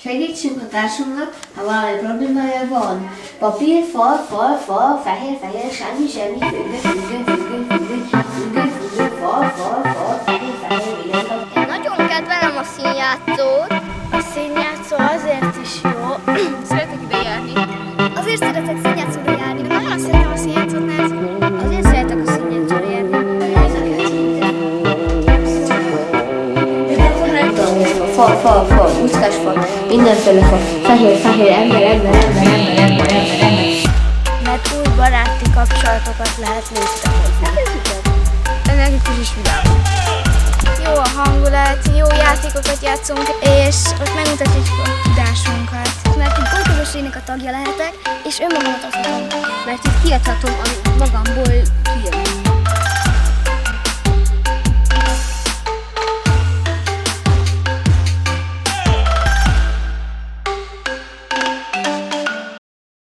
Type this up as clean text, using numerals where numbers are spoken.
Segítsünk a társunknak, ha valami problémája van. Papír, fal, fehér, semmi, függő, fal, fehér, minden. Én nagyon kedvelem a színjátszót. A színjátszó azért is jó. Szeretek ide járni. Azért szeretek színjátszóra járni. Nagyon szeretem a színjátszót, mert Azért szeretek a színjátszóra járni. Fal, muszkás fal, mindenféle fal, fehér, ember. mert új baráti kapcsolatokat lehet létrehozni. Energikus is vidám. Jó a hangulat, jó játékokat játszunk, és ott megmutatjuk a tudásunkat. Mert itt oly közösségnek a tagja lehetek, és önmagamat adhatom. Mert itt kiadhatom, ami magamból kijön.